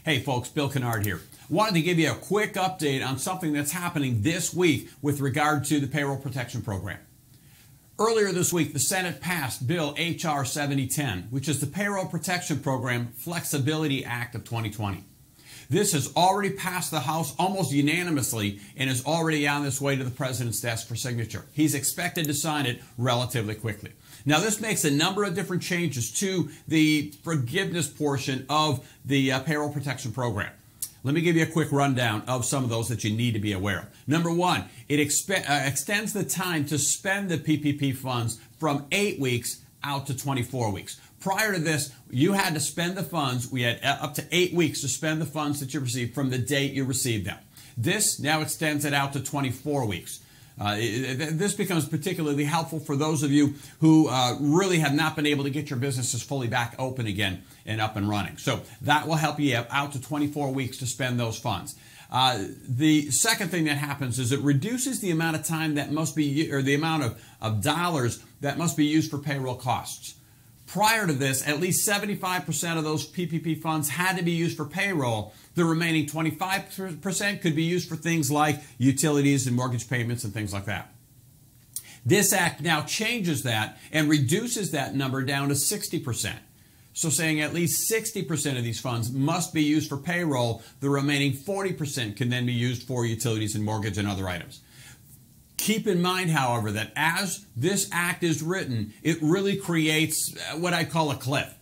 Hey folks, Bill Kennard here. Wanted to give you a quick update on something that's happening this week with regard to the Payroll Protection Program. Earlier this week, the Senate passed Bill H.R. 7010, which is the Payroll Protection Program Flexibility Act of 2020. This has already passed the House almost unanimously and is already on its way to the President's desk for signature. He's expected to sign it relatively quickly. Now, this makes a number of different changes to the forgiveness portion of the Payroll Protection Program. Let me give you a quick rundown of some of those that you need to be aware of. Number one, it extends the time to spend the PPP funds from 8 weeks out to 24 weeks. Prior to this, you had to spend the funds. We had up to 8 weeks to spend the funds that you received from the date you received them. This now extends it out to 24 weeks. This becomes particularly helpful for those of you who really have not been able to get your businesses fully back open again and up and running. So that will help you out to 24 weeks to spend those funds. The second thing that happens is it reduces the amount of time that must be, or the amount of dollars that must be used for payroll costs. Prior to this, at least 75% of those PPP funds had to be used for payroll. The remaining 25% could be used for things like utilities and mortgage payments and things like that. This act now changes that and reduces that number down to 60%. So saying at least 60% of these funds must be used for payroll. The remaining 40% can then be used for utilities and mortgage and other items. Keep in mind, however, that as this act is written, it really creates what I call a cliff.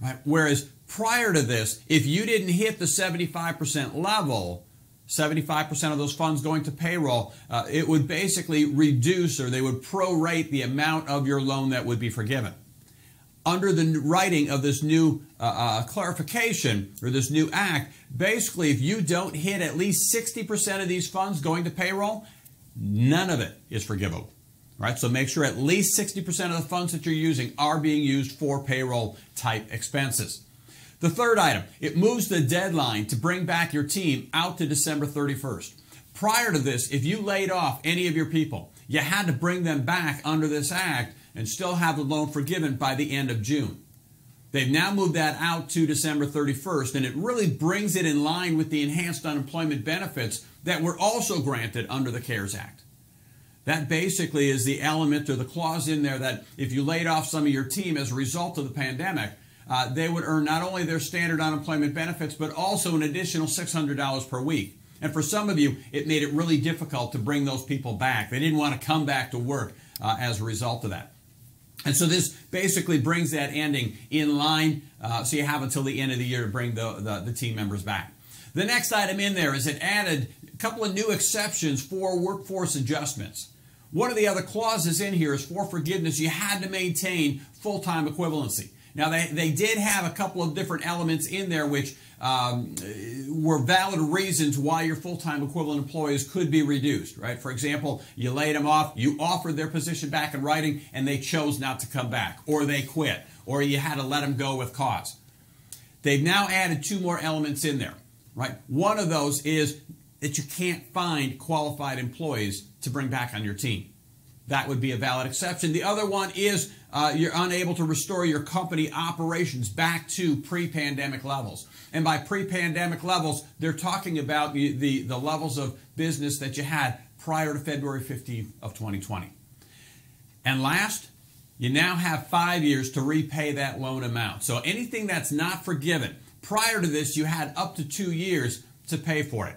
Right? Whereas prior to this, if you didn't hit the 75% level, 75% of those funds going to payroll, it would basically reduce, or they would prorate the amount of your loan that would be forgiven. Under the writing of this new clarification, or this new act, basically if you don't hit at least 60% of these funds going to payroll, none of it is forgivable. Right? So make sure at least 60% of the funds that you're using are being used for payroll type expenses. The third item, it moves the deadline to bring back your team out to December 31st. Prior to this, if you laid off any of your people, you had to bring them back under this act and still have the loan forgiven by the end of June. They've now moved that out to December 31st, and it really brings it in line with the enhanced unemployment benefits that were also granted under the CARES Act. That basically is the element or the clause in there that if you laid off some of your team as a result of the pandemic, they would earn not only their standard unemployment benefits, but also an additional $600 per week. And for some of you, it made it really difficult to bring those people back. They didn't want to come back to work as a result of that. And so this basically brings that ending in line, so you have until the end of the year to bring the team members back. The next item in there is it added a couple of new exceptions for workforce adjustments. One of the other clauses in here is for forgiveness, you had to maintain full-time equivalency. Now, they did have a couple of different elements in there which were valid reasons why your full-time equivalent employees could be reduced, right? For example, you laid them off, you offered their position back in writing, and they chose not to come back, or they quit, or you had to let them go with cause. They've now added two more elements in there, right? One of those is that you can't find qualified employees to bring back on your team. That would be a valid exception. The other one is you're unable to restore your company operations back to pre-pandemic levels. And by pre-pandemic levels, they're talking about the levels of business that you had prior to February 15th of 2020. And last, you now have 5 years to repay that loan amount. So anything that's not forgiven, prior to this, you had up to 2 years to pay for it.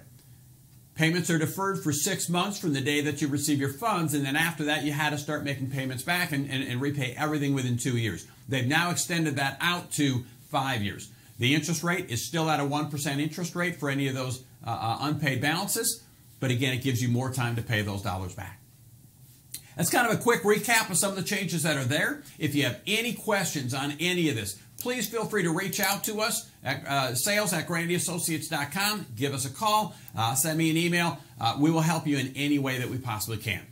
Payments are deferred for 6 months from the day that you receive your funds, and then after that you had to start making payments back and repay everything within 2 years. They've now extended that out to 5 years. The interest rate is still at a 1% interest rate for any of those unpaid balances, but again, it gives you more time to pay those dollars back. That's kind of a quick recap of some of the changes that are there. If you have any questions on any of this, please feel free to reach out to us at sales@grandyassociates.com. Give us a call, send me an email. We will help you in any way that we possibly can.